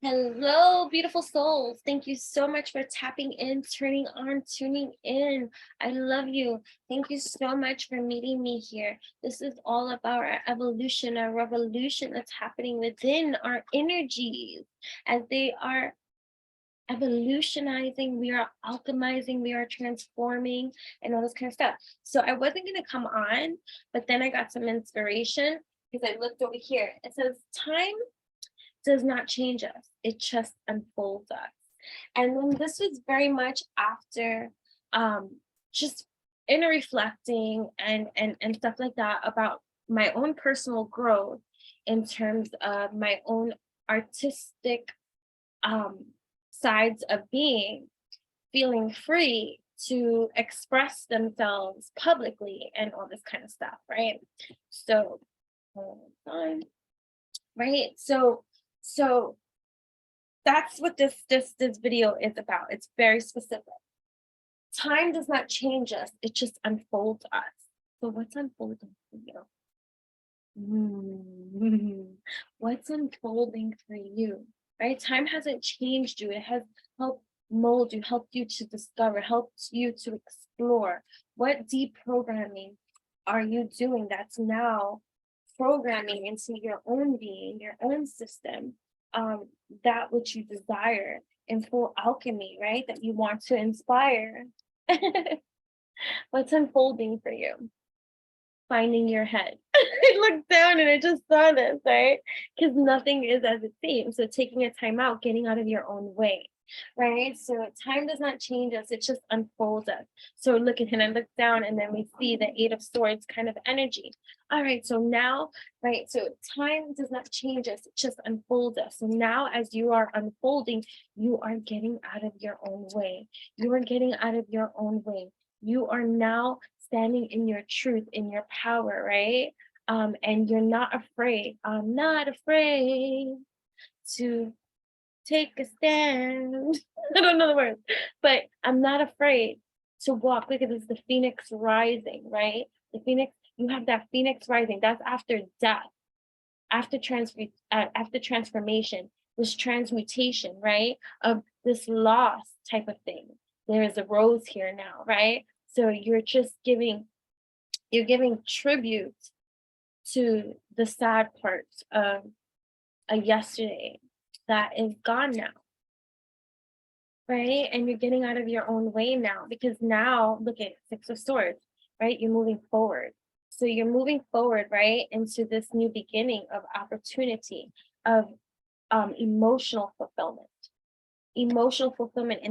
Hello, beautiful souls. Thank you so much for tapping in, turning on, tuning in. I love you. Thank you so much for meeting me here. This is all about our evolution, our revolution that's happening within our energies as they are evolutionizing, we are alchemizing, we are transforming, and all this kind of stuff. So I wasn't going to come on, but then I got some inspiration because I looked over here. It says, time does not change us, it just unfolds us. And then this was very much after just inner reflecting and stuff like that about my own personal growth in terms of my own artistic sides of being, feeling free to express themselves publicly and all this kind of stuff, right? So hold on. Right, so that's what this video is about. It's very specific. Time does not change us, it just unfolds us. So what's unfolding for you? What's unfolding for you? Right? Time hasn't changed you. It has helped mold you, helped you to discover, helped you to explore. What deprogramming are you doing that's now programming into your own being, your own system, that which you desire in full alchemy, right? That you want to inspire. What's unfolding for you? Finding your head. I looked down and I just saw this, right? Because nothing is as it seems. So taking a time out, getting out of your own way, right? So time does not change us, it just unfolds us. So look at him, I look down and then we see the Eight of Swords kind of energy. All right, so now, right, so time does not change us, it just unfolds us. So now as you are unfolding, you are getting out of your own way. You are getting out of your own way. You are now standing in your truth, in your power, right? And you're not afraid. I'm not afraid to take a stand. I don't know the words, but I'm not afraid to walk. Look at this, the phoenix rising, right? The phoenix, you have that phoenix rising. That's after death, after transformation, this transmutation, right? Of this loss type of thing. There is a rose here now, right? So you're just giving tribute to the sad parts of a yesterday that is gone now, right? And you're getting out of your own way now, because now look at Six of Swords, right? You're moving forward. So you're moving forward, right, into this new beginning of opportunity, of emotional fulfillment in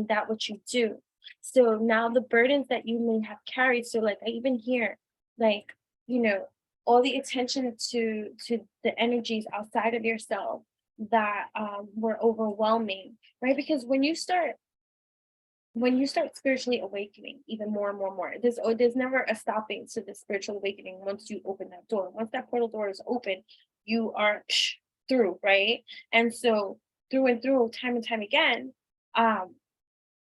that what you do. So now the burdens that you may have carried, so like I even hear, like, you know, all the attention to the energies outside of yourself that were overwhelming, right? Because when you start spiritually awakening even more and more, there's never a stopping to the spiritual awakening. Once you open that door, once that portal door is open, you are through, right? And so through and through, time and time again,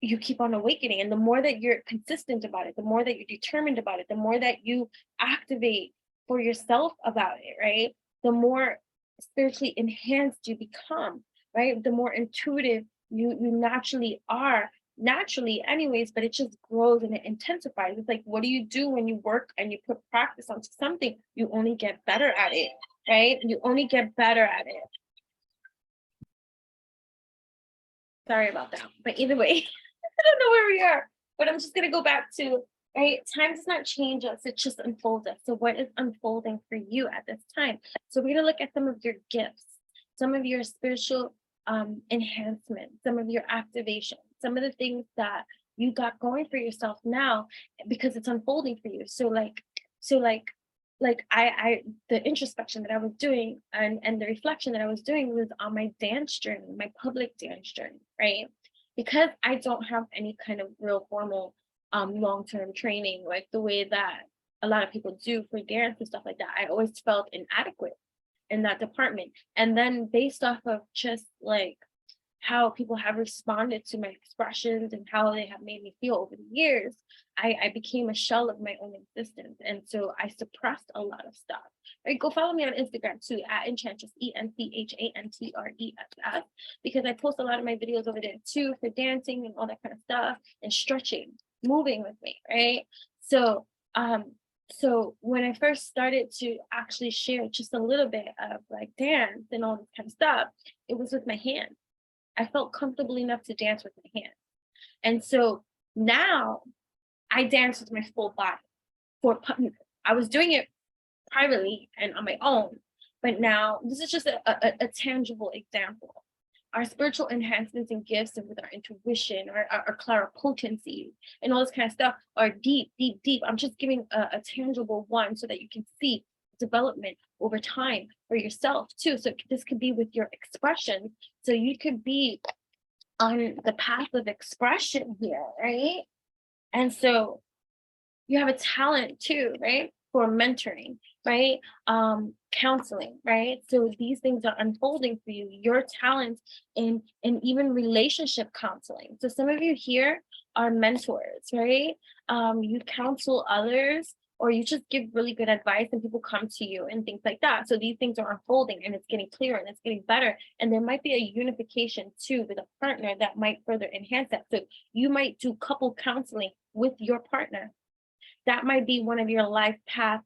you keep on awakening. And the more that you're consistent about it, the more that you're determined about it, the more that you activate for yourself about it, right? The more spiritually enhanced you become, right? The more intuitive you naturally are, naturally anyways, but it just grows and it intensifies. It's like, what do you do when you work and you put practice onto something? You only get better at it, right? You only get better at it. Sorry about that, but either way, I don't know where we are, but I'm just going to go back to, right? Time does not change us, it just unfolds us. So what is unfolding for you at this time? So we're going to look at some of your gifts, some of your spiritual enhancement, some of your activation, some of the things that you got going for yourself now because it's unfolding for you. So I the introspection that I was doing and the reflection that I was doing was on my dance journey, my public dance journey, right? Because I don't have any kind of real formal long-term training like the way that a lot of people do for dance and stuff like that. I always felt inadequate in that department. And then based off of just like how people have responded to my expressions and how they have made me feel over the years, I became a shell of my own existence. And so I suppressed a lot of stuff. Right? Go follow me on Instagram too, at Enchantress, ENCHANTRESS, because I post a lot of my videos over there too for dancing and all that kind of stuff and stretching, moving with me, right? So so when I first started to actually share just a little bit of like dance and all this kind of stuff, it was with my hands. I felt comfortable enough to dance with my hands. And so now I dance with my full body. I was doing it privately and on my own, but now this is just a tangible example. Our spiritual enhancements and gifts, and with our intuition, our claripotency, and all this kind of stuff are deep, deep, deep. I'm just giving a tangible one so that you can see development over time for yourself too. So this could be with your expression. So you could be on the path of expression here, right? And so you have a talent too, right? For mentoring, right? Counseling, right? So these things are unfolding for you, your talents in even relationship counseling. So some of you here are mentors, right? You counsel others, or you just give really good advice and people come to you and things like that. So these things are unfolding and it's getting clearer and it's getting better. And there might be a unification too with a partner that might further enhance that. So you might do couple counseling with your partner. That might be one of your life path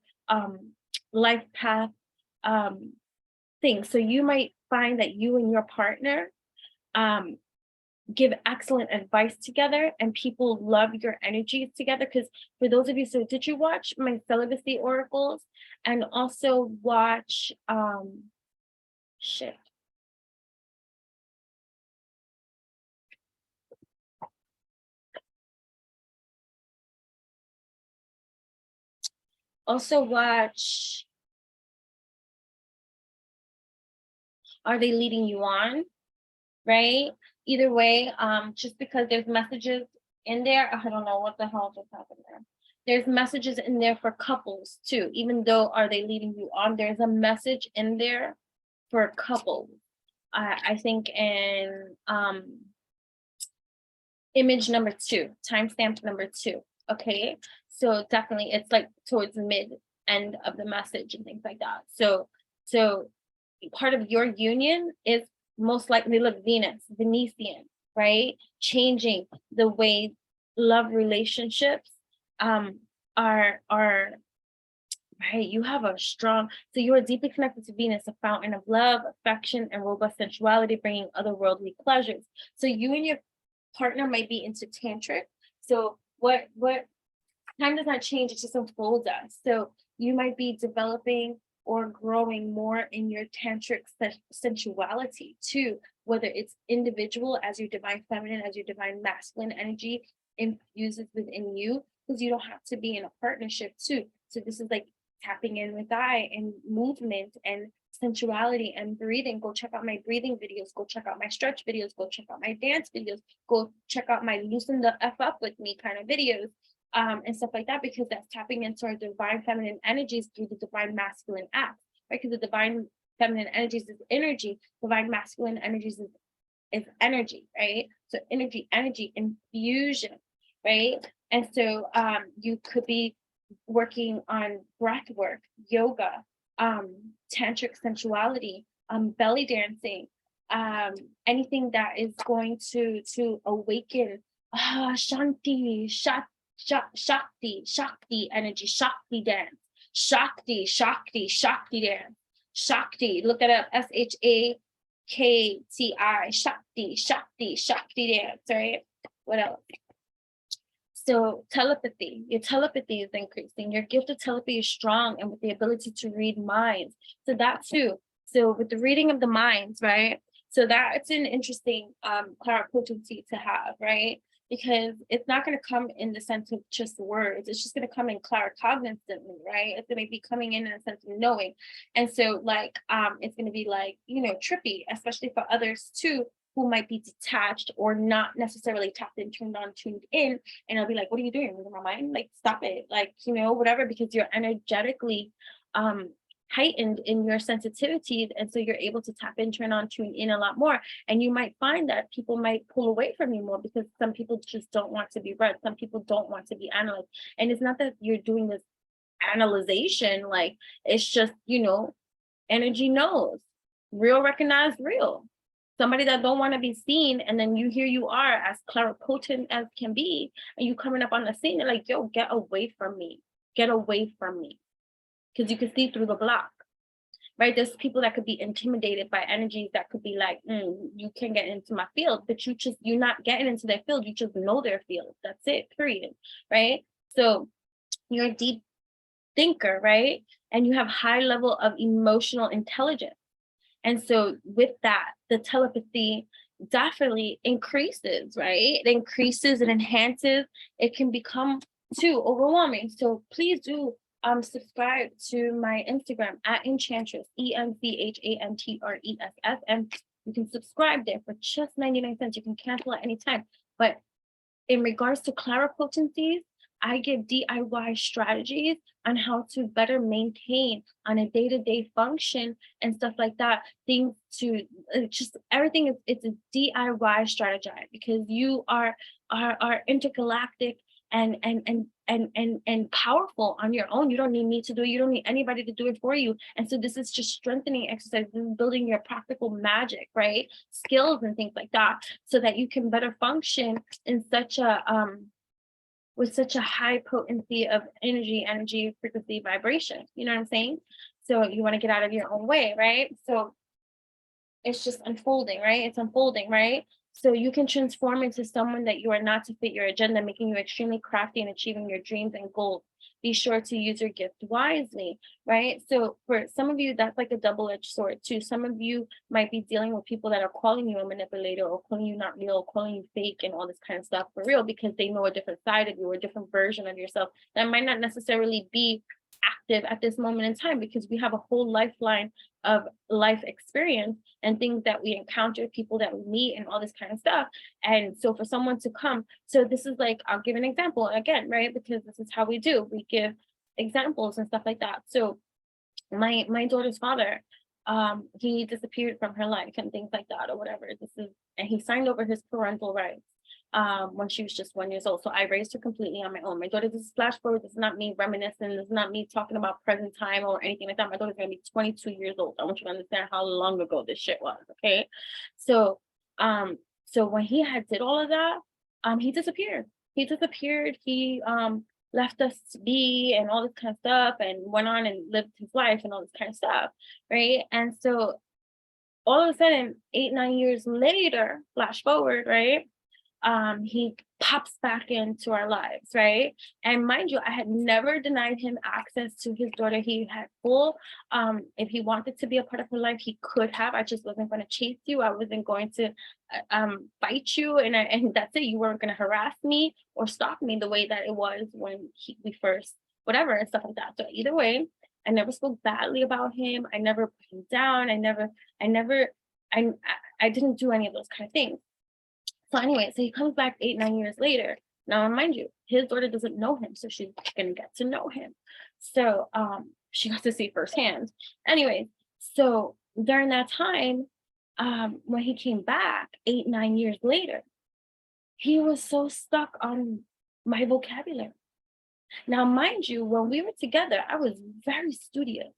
things. So you might find that you and your partner give excellent advice together and people love your energies together. Because for those of you, so did you watch my celibacy oracles and also watch also watch Are They Leading You On? Right? Either way, just because there's messages in there, I don't know what the hell just happened there. There's messages in there for couples too, even though Are They Leading You On? There's a message in there for couples. I think in image number 2, timestamp number 2. Okay, so definitely it's like towards the mid end of the message and things like that. So part of your union is most likely, look, Venetian, right? Changing the way love relationships are right. You have a strong, so you are deeply connected to Venus, a fountain of love, affection, and robust sensuality, bringing otherworldly pleasures. So you and your partner might be into tantric. So what time does not change, it just unfolds us. So you might be developing or growing more in your tantric sensuality too, whether it's individual as your divine feminine, as your divine masculine energy infuses within you, because you don't have to be in a partnership too. So this is like tapping in with I and movement and sensuality and breathing. Go check out my breathing videos, go check out my stretch videos, go check out my dance videos, go check out my loosen the F up with me kind of videos. And stuff like that, because that's tapping into our divine feminine energies through the divine masculine act, right? Because the divine feminine energies is energy, divine masculine energies is energy, right? So energy infusion, right? And so you could be working on breath work, yoga, tantric sensuality, belly dancing, anything that is going to awaken Shanti, Shakti energy, Shakti dance, Shakti dance, Shakti, look it up, SHAKTI, Shakti dance, right? What else? So telepathy, your telepathy is increasing, your gift of telepathy is strong, and with the ability to read minds. So that too. So with the reading of the minds, right? So that's an interesting claripotency to have, right? Because it's not going to come in the sense of just words. It's just going to come in claircognizantly, right? It's going to be coming in a sense of knowing. And so like, it's going to be like, trippy, especially for others too, who might be detached or not necessarily tapped in, turned on, tuned in. And I'll be like, what are you doing? Losing my mind? Like, stop it. Like, whatever, because you're energetically heightened in your sensitivity, and so you're able to tap in, turn on, tune in a lot more. And you might find that people might pull away from you more because some people just don't want to be read, some people don't want to be analyzed. And it's not that you're doing this analyzation, like, it's just, you know, energy knows, real recognize real. Somebody that don't want to be seen, and then here you are, as claripotent as can be, and you coming up on the scene, they're like, yo, get away from me, get away from me, because you can see through the block, right? There's people that could be intimidated by energies that could be like, you can't get into my field, but you're not getting into their field, you just know their field, that's it, period, right? So you're a deep thinker, right? And you have high level of emotional intelligence. And so with that, the telepathy definitely increases, right? It increases, it enhances, it can become too overwhelming. So please do subscribe to my Instagram at Enchantress, ENCHANTRESS, and you can subscribe there for just 99 cents. You can cancel at any time. But in regards to claripotencies, I give DIY strategies on how to better maintain on a day-to-day function and stuff like that. Things to just everything is, it's a DIY strategy, because you are intergalactic and powerful on your own. You don't need me to do it. You don't need anybody to do it for you. And so this is just strengthening exercise, building your practical magic, right? Skills and things like that, so that you can better function in such a with such a high potency of energy, frequency, vibration. You know what I'm saying? So you want to get out of your own way, right? So it's just unfolding, right? It's unfolding, right? So you can transform into someone that you are not to fit your agenda, making you extremely crafty and achieving your dreams and goals. Be sure to use your gift wisely, right? So for some of you, that's like a double-edged sword too. Some of you might be dealing with people that are calling you a manipulator, or calling you not real, calling you fake, and all this kind of stuff for real, because they know a different side of you, or a different version of yourself that might not necessarily be active at this moment in time, because we have a whole lifeline of life experience and things that we encounter, people that we meet, and all this kind of stuff. And so for someone to come, so this is like, I'll give an example again, right? Because this is how we do, we give examples and stuff like that. So my daughter's father, he disappeared from her life and things like that, or whatever. And he signed over his parental rights when she was just 1 year old. So I raised her completely on my own. My daughter, this is flash forward, this is not me reminiscing, this is not me talking about present time or anything like that. My daughter's gonna be 22 years old. I want you to understand how long ago this shit was, okay? So so when he had did all of that, he disappeared. He left us to be and all this kind of stuff, and went on and lived his life and all this kind of stuff, right? And so all of a sudden, 8-9 years later, flash forward, right? He pops back into our lives, right? And mind you, I had never denied him access to his daughter. He had full, if he wanted to be a part of her life, he could have. I just wasn't going to chase you. I wasn't going to fight you, and that's it. You weren't going to harass me or stalk me the way that it was when we first, whatever, and stuff like that. So either way, I never spoke badly about him. I never put him down. I didn't do any of those kind of things. So anyway, so he comes back 8-9 years later. Now, mind you, his daughter doesn't know him, so she's gonna get to know him. So she got to see firsthand. Anyway, so during that time, when he came back 8-9 years later, he was so stuck on my vocabulary. Now, mind you, when we were together, I was very studious.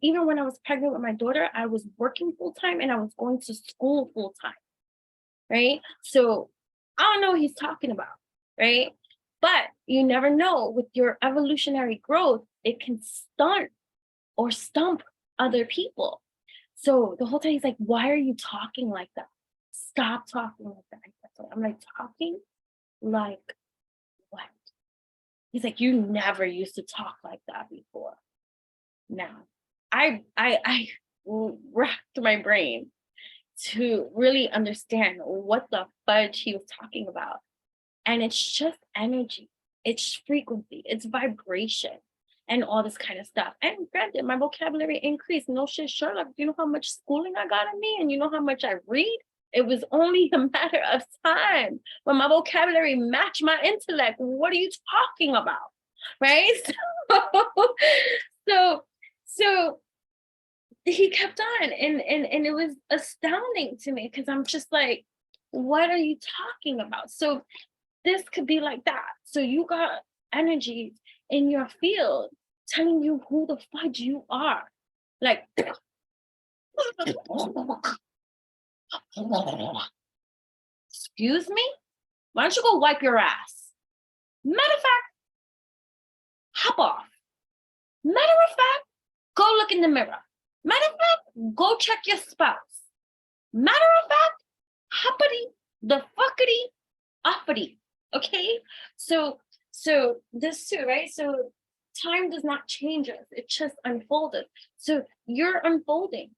Even when I was pregnant with my daughter, I was working full-time and I was going to school full-time. Right? So I don't know what he's talking about, right? But you never know, with your evolutionary growth, it can stunt or stump other people. So the whole time he's like, why are you talking like that? Stop talking like that. I'm like, talking like what? He's like, you never used to talk like that before. Now, I racked my brain to really understand what the fudge he was talking about. And it's just energy, it's frequency, it's vibration, and all this kind of stuff. And granted, my vocabulary increased. No shit, Sherlock, you know how much schooling I got in me, and you know how much I read? It was only a matter of time when my vocabulary matched my intellect. What are you talking about? Right? So So he kept on, and it was astounding to me because I'm just like, what are you talking about? So this could be like that. So you got energies in your field telling you who the fudge you are. Like, excuse me? Why don't you go wipe your ass? Matter of fact, hop off. Matter of fact, go look in the mirror. Matter of fact, go check your spouse. Matter of fact, hoppity, the fuckity, uppity. Okay? So this too, right? So time does not change us, it just unfolds us. So you're unfolding,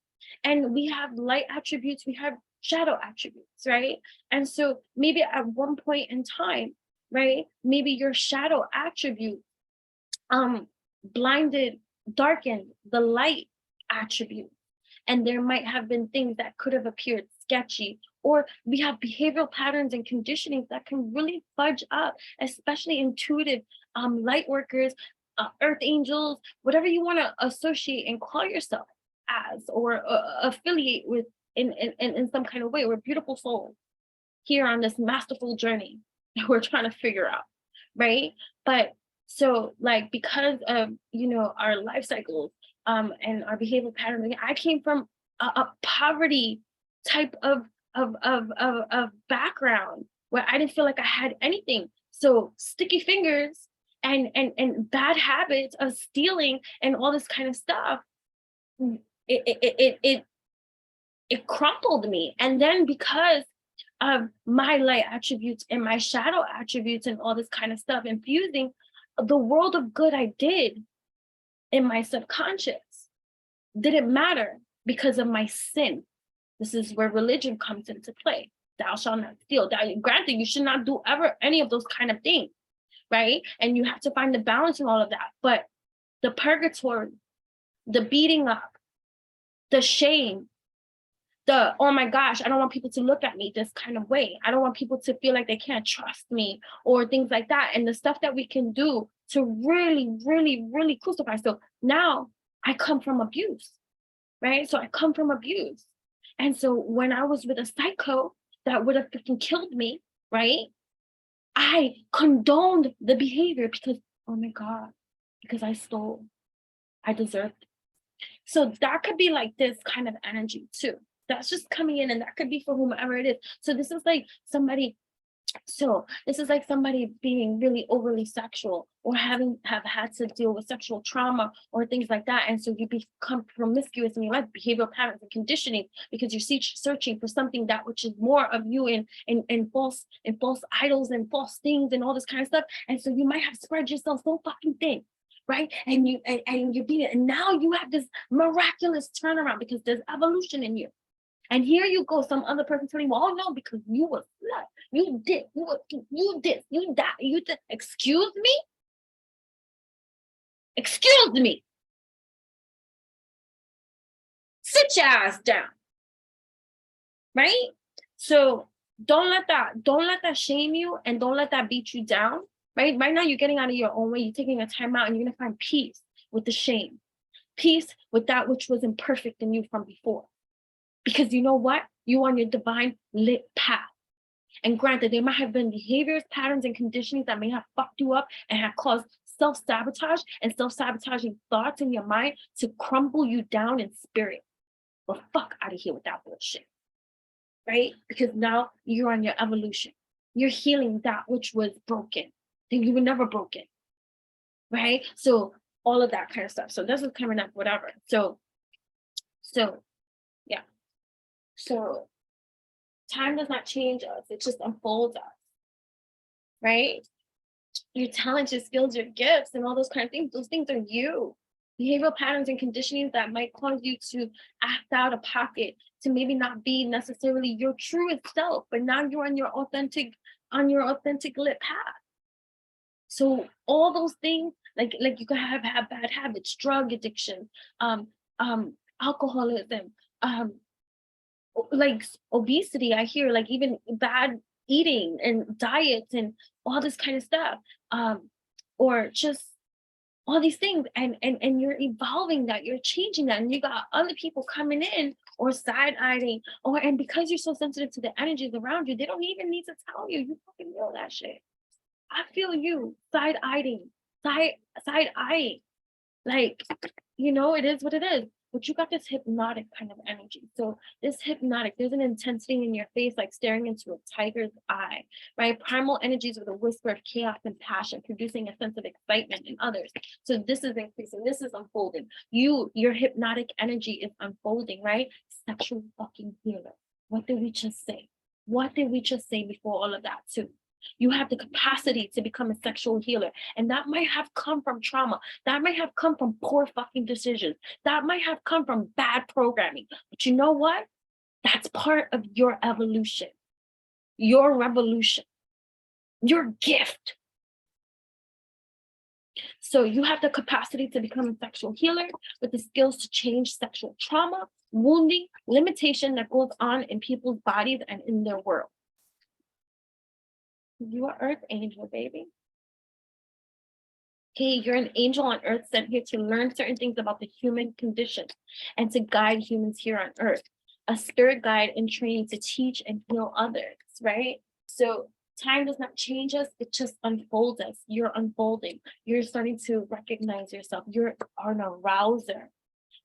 and we have light attributes, we have shadow attributes, right? And so maybe at one point in time, right, maybe your shadow attribute blinded, darkened the light attribute, and there might have been things that could have appeared sketchy, or we have behavioral patterns and conditionings that can really fudge up, especially intuitive light workers, earth angels, whatever you want to associate and call yourself as, or affiliate with in some kind of way. We're beautiful souls here on this masterful journey that we're trying to figure out, right? But so, like, because of, you know, our life cycles and our behavioral patterns, I came from a poverty type of background where I didn't feel like I had anything. So sticky fingers and bad habits of stealing and all this kind of stuff, it crumpled me. And then because of my light attributes and my shadow attributes and all this kind of stuff infusing, the world of good I did in my subconscious didn't matter because of my sin. This is where religion comes into play. Thou shalt not steal. Granted, you should not do ever any of those kind of things, right? And you have to find the balance in all of that. But the purgatory, the beating up, the shame, the, oh my gosh, I don't want people to look at me this kind of way. I don't want people to feel like they can't trust me, or things like that. And the stuff that we can do to really, really, really crucify. So now I come from abuse, right? So I come from abuse. And so when I was with a psycho that would have freaking killed me, right? I condoned the behavior because, oh my God, because I stole, I deserved it. So that could be like this kind of energy too. That's just coming in, and that could be for whomever it is. So this is like somebody, being really overly sexual, or have had to deal with sexual trauma or things like that. And so you become promiscuous in your life, behavioral patterns and conditioning, because you're searching for something that which is more of you in false idols and false things and all this kind of stuff. And so you might have spread yourself so fucking thin, right? And you're being it. And now you have this miraculous turnaround because there's evolution in you. And here you go, some other person telling you, oh no, because you were slut, you did, you did, you did. Excuse me? Excuse me. Sit your ass down. Right? So don't let that shame you, and don't let that beat you down. Right? Right now you're getting out of your own way, you're taking a time out, and you're gonna find peace with the shame. Peace with that which was imperfect in you from before. Because you know what? You're on your divine lit path. And granted, there might have been behaviors, patterns, and conditionings that may have fucked you up and have caused self-sabotage and self-sabotaging thoughts in your mind to crumble you down in spirit. But fuck out of here with that bullshit, right? Because now you're on your evolution. You're healing that which was broken. Then you were never broken, right? So all of that kind of stuff. So this is coming up, whatever. So yeah. So time does not change us, it just unfolds us, right? Your talents, your skills, your gifts, and all those kind of things, those things are you. Behavioral patterns and conditionings that might cause you to act out of pocket, to maybe not be necessarily your truest self, but now you're on your authentic lit path. So all those things, like you can have bad habits, drug addiction, alcoholism, like obesity, I hear, like even bad eating and diets and all this kind of stuff, or just all these things, and you're evolving that, you're changing that, and you got other people coming in or side-eyeing, and because you're so sensitive to the energies around you, they don't even need to tell you. You fucking know that shit. I feel you side-eyeing, side-eyeing. Like, it is what it is. But you got this hypnotic kind of energy. So this hypnotic, there's an intensity in your face, like staring into a tiger's eye, right? Primal energies with a whisper of chaos and passion, producing a sense of excitement in others. So this is increasing, this is unfolding. Your hypnotic energy is unfolding, right? Sexual fucking healer. What did we just say? What did we just say before all of that too? You have the capacity to become a sexual healer. And that might have come from trauma. That might have come from poor fucking decisions. That might have come from bad programming. But you know what? That's part of your evolution, your revolution, your gift. So you have the capacity to become a sexual healer with the skills to change sexual trauma, wounding, limitation that goes on in people's bodies and in their world. You are Earth Angel, baby. Okay, you're an angel on Earth sent here to learn certain things about the human condition and to guide humans here on Earth. A spirit guide in training to teach and heal others, right? So time does not change us, it just unfolds us. You're unfolding. You're starting to recognize yourself. You're an arouser.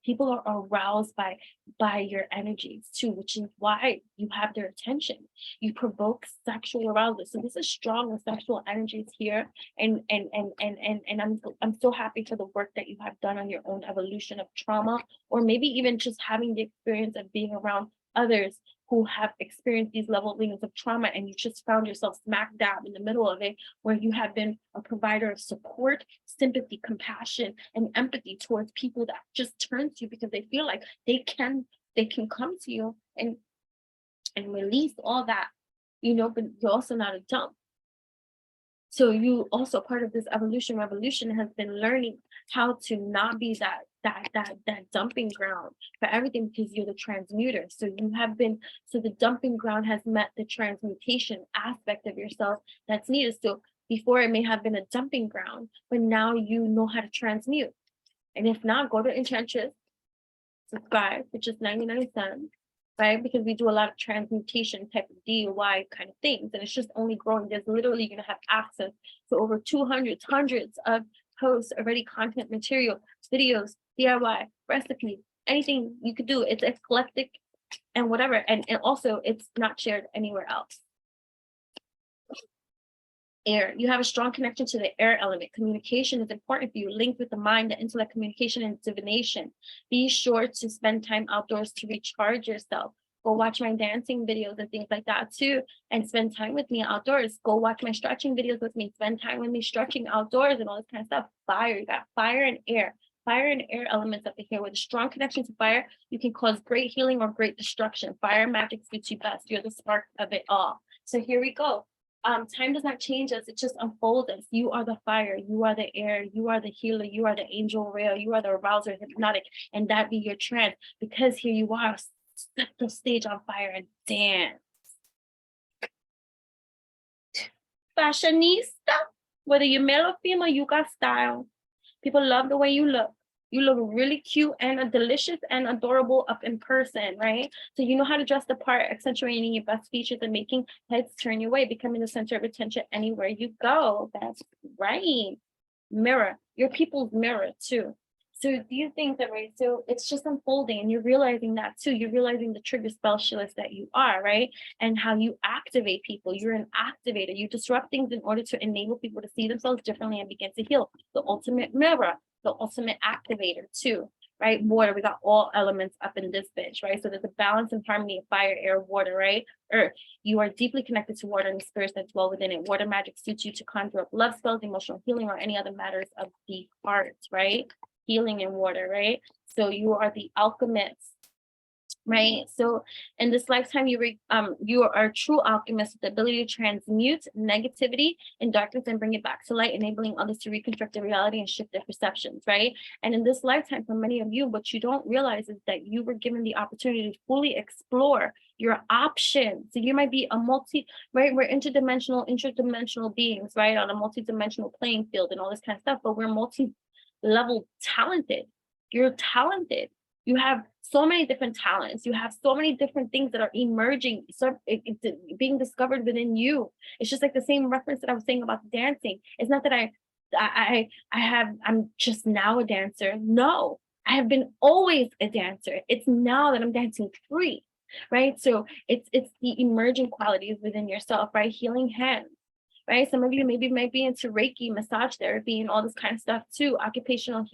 People are aroused by your energies too, which is why you have their attention. You provoke sexual arousal. So this is strong sexual energies here. And I'm so happy for the work that you have done on your own evolution of trauma, or maybe even just having the experience of being around others who have experienced these levelings of trauma, and you just found yourself smack dab in the middle of it, where you have been a provider of support, sympathy, compassion, and empathy towards people that just turn to you because they feel like they can come to you and release all that, but you're also not a dump. So you also, part of this revolution has been learning how to not be that dumping ground for everything, because you're the transmuter. So the dumping ground has met the transmutation aspect of yourself that's needed. So before it may have been a dumping ground, but now you know how to transmute. And if not, go to Enchanted, subscribe, which is 99 cents. Right? Because we do a lot of transmutation type of DIY kind of things, and it's just only growing. There's literally going to have access to over 200, hundreds of posts, already content material, videos, DIY, recipes, anything you could do. It's eclectic and whatever. And also it's not shared anywhere else. Air, you have a strong connection to the air element. Communication is important for you, linked with the mind, the intellect, communication, and divination. Be sure to spend time outdoors to recharge yourself. Go watch my dancing videos and things like that too, and spend time with me outdoors. Go watch my stretching videos with me, spend time with me stretching outdoors and all this kind of stuff. Fire, you got fire and air. Fire and air elements up in here. With a strong connection to fire, you can cause great healing or great destruction. Fire magic suits you best. You're the spark of it all. So here we go. Time does not change us, it just unfolds us. You are the fire, you are the air, you are the healer, you are the angel rail, you are the arouser, hypnotic, and that be your trance. Because here you are, set the stage on fire and dance. Fashionista, whether you're male or female, you got style. People love the way you look. You look really cute and delicious and adorable up in person, right? So you know how to dress the part, accentuating your best features and making heads turn your way, becoming the center of attention anywhere you go. That's right. Mirror, your people's mirror too. So these things are right. So it's just unfolding, and you're realizing that too. You're realizing the trigger specialist that you are, right? And how you activate people. You're an activator. You disrupt things in order to enable people to see themselves differently and begin to heal. The ultimate mirror, the ultimate activator too, right? Water, we got all elements up in this bitch, right? So there's a balance and harmony of fire, air, water, right? Earth, you are deeply connected to water and the spirits that dwell within it. Water magic suits you to conjure up love spells, emotional healing, or any other matters of the heart, right? Healing in water, right? So you are the alchemist, right? So in this lifetime, you are a true alchemist with the ability to transmute negativity and darkness and bring it back to light, enabling others to reconstruct their reality and shift their perceptions, right? And in this lifetime, for many of you, what you don't realize is that you were given the opportunity to fully explore your options. So you might be right? We're interdimensional beings, right? On a multidimensional playing field and all this kind of stuff, but we're level talented. You're talented. You have so many different talents. You have so many different things that are emerging, so it's being discovered within you. It's just like the same reference that I was saying about dancing. It's not that I'm just now a dancer. No, I have been always a dancer. It's now that I'm dancing free, right? So it's the emerging qualities within yourself, right? Healing hands, right? Some of you maybe might be into Reiki, massage therapy, and all this kind of stuff too, occupational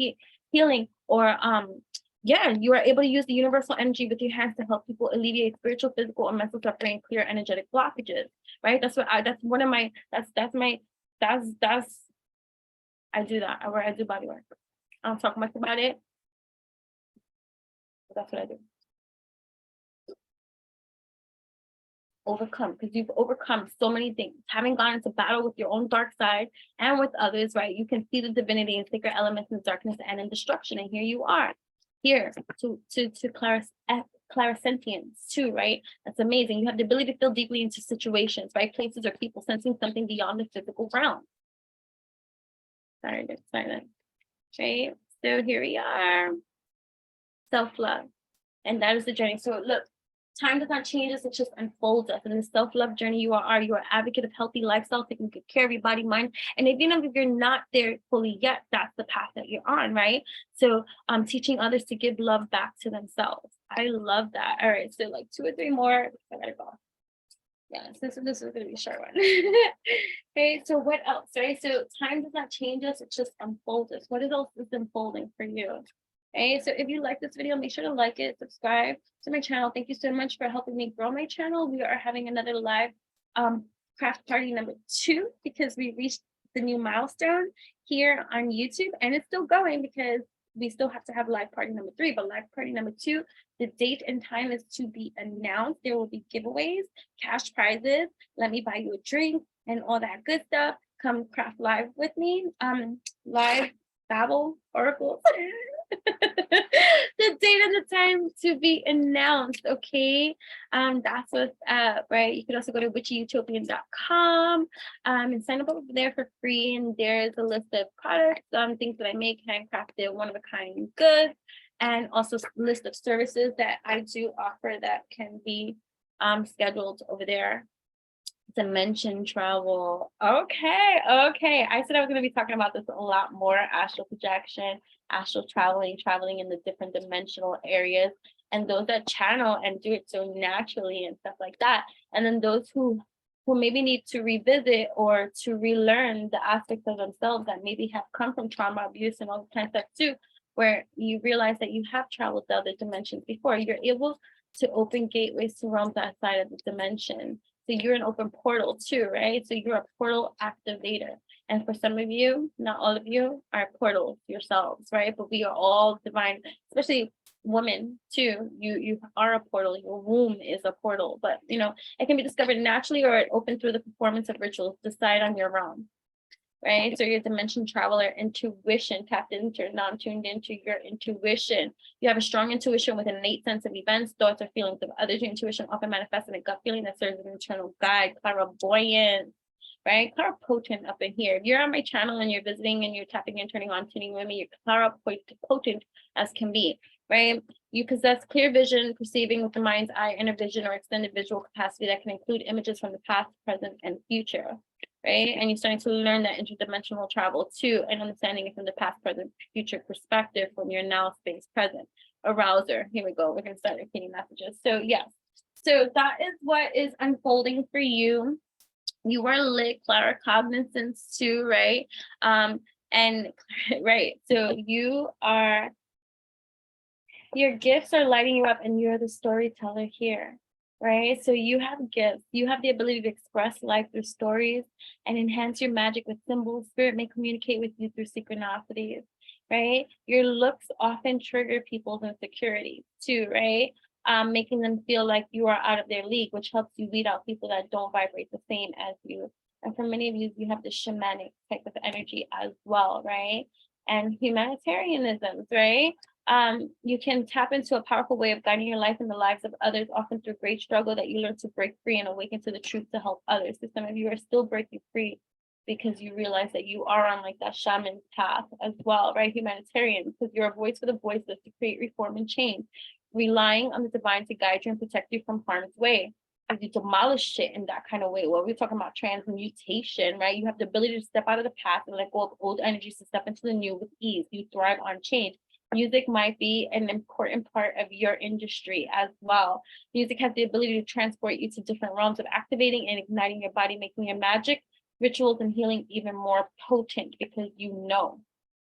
healing, or yeah, you are able to use the universal energy with your hands to help people alleviate spiritual, physical, and mental suffering, and clear energetic blockages, right? That's one of my, I do that, I do body work. I don't talk much about it, but that's what I do. Overcome, because you've overcome so many things, having gone into battle with your own dark side and with others, right? You can see the divinity in sacred elements in darkness and in destruction, and here you are, here to clairsentience too, right? That's amazing. You have the ability to feel deeply into situations, right? Places or people, sensing something beyond the physical realm. Sorry, it's silent, right? So here we are, self-love, and that is the journey. So look, time does not change us, it just unfolds us. In the self-love journey, you are an advocate of healthy lifestyle, taking good care of your body, mind, and even if you're not there fully yet, that's the path that you're on, right? So teaching others to give love back to themselves. I love that. All right, so like 2 or 3 more. I gotta go. Yeah, so this is gonna be a short one. Okay, so what else, right? So time does not change us, it just unfolds us. What else is unfolding for you? Okay, so if you like this video, make sure to like it, subscribe to my channel. Thank you so much for helping me grow my channel. We are having another live craft party number 2 because we reached the new milestone here on YouTube, and it's still going because we still have to have live party number 3, but live party number 2, the date and time is to be announced. There will be giveaways, cash prizes, let me buy you a drink, and all that good stuff. Come craft live with me. Live babble oracles. The date and the time to be announced, okay? That's what's up, right? You could also go to witchyutopian.com and sign up over there for free, and there's a list of products, things that I make, handcrafted, one-of-a-kind goods, and also a list of services that I do offer that can be scheduled over there. Dimension travel. Okay. I said I was going to be talking about this a lot more. Astral projection, astral traveling in the different dimensional areas, and those that channel and do it so naturally and stuff like that. And then those who maybe need to revisit or to relearn the aspects of themselves that maybe have come from trauma, abuse, and all kinds of stuff too, where you realize that you have traveled to other dimensions before. You're able to open gateways to realms outside of the dimension. So you're an open portal too, right? So you're a portal activator. And for some of you, not all of you, are portals yourselves, right? But we are all divine, especially women too. You are a portal. Your womb is a portal, but you know, it can be discovered naturally or it opened through the performance of rituals. Decide on your realm. Right? So your dimension traveler, intuition, tapped into, non-tuned into your intuition. You have a strong intuition with an innate sense of events, thoughts, or feelings of others. Your intuition often manifests in a gut feeling that serves as an internal guide, clairvoyance, right? Clairpotent up in here. If you're on my channel and you're visiting and you're tapping and turning on, tuning with me, you're clairpotent as can be, right? You possess clear vision, perceiving with the mind's eye, inner vision, or extended visual capacity that can include images from the past, present, and future. Right? And you're starting to learn that interdimensional travel too, and understanding it from the past, present, future perspective from your now space present. Arouser. Here we go. We're going to start repeating messages. So yes. So that is what is unfolding for you. You are lit, claircognizance too, right? And right. So you are, your gifts are lighting you up, and you're the storyteller here. Right? So you have gifts, you have the ability to express life through stories and enhance your magic with symbols. Spirit may communicate with you through synchronicities, right? Your looks often trigger people's insecurities too, right? Making them feel like you are out of their league, which helps you weed out people that don't vibrate the same as you. And for many of you, you have the shamanic type of energy as well, right? And humanitarianisms, right? You can tap into a powerful way of guiding your life and the lives of others, often through great struggle that you learn to break free and awaken to the truth to help others. So some of you are still breaking free because you realize that you are on like that shaman path as well, right? Humanitarian, because you're a voice for the voiceless to create, reform, and change, relying on the divine to guide you and protect you from harm's way. As you demolish shit in that kind of way. Well, we're talking about transmutation, right? You have the ability to step out of the past and let go of old energies to step into the new with ease. You thrive on change. Music might be an important part of your industry as well. Music has the ability to transport you to different realms of activating and igniting your body, making your magic, rituals, and healing even more potent because you know.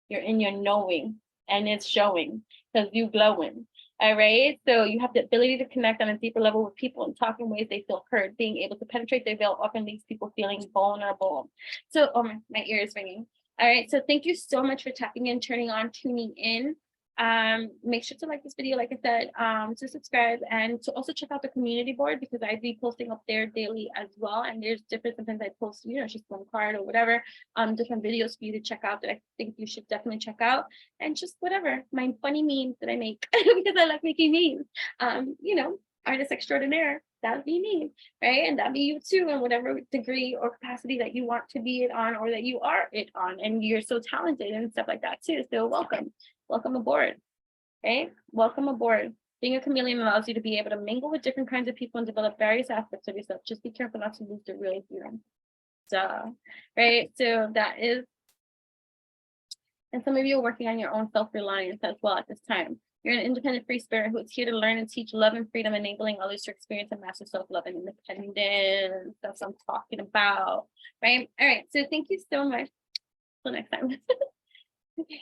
You're in your knowing and it's showing because you glowing. All right. So you have the ability to connect on a deeper level with people and talk in ways they feel heard. Being able to penetrate their veil often leaves people feeling vulnerable. So, oh, my ear is ringing. All right. So thank you so much for tapping in, turning on, tuning in. Make sure to like this video, like I said, to subscribe and to also check out the community board because I be posting up there daily as well. And there's different, sometimes I post, you know, just one card or whatever, different videos for you to check out that I think you should definitely check out. And just whatever, my funny memes that I make because I like making memes. You know, artist extraordinaire, that would be me, right? And that'd be you too, in whatever degree or capacity that you want to be it on or that you are it on. And you're so talented and stuff like that too. So welcome. Welcome aboard, okay? Welcome aboard. Being a chameleon allows you to be able to mingle with different kinds of people and develop various aspects of yourself. Just be careful not to lose the real you. So, right? So that is, and some of you are working on your own self-reliance as well at this time. You're an independent free spirit who is here to learn and teach love and freedom, enabling others to experience and master self-love and independence. That's what I'm talking about, right? All right, so thank you so much. Till next time. Okay.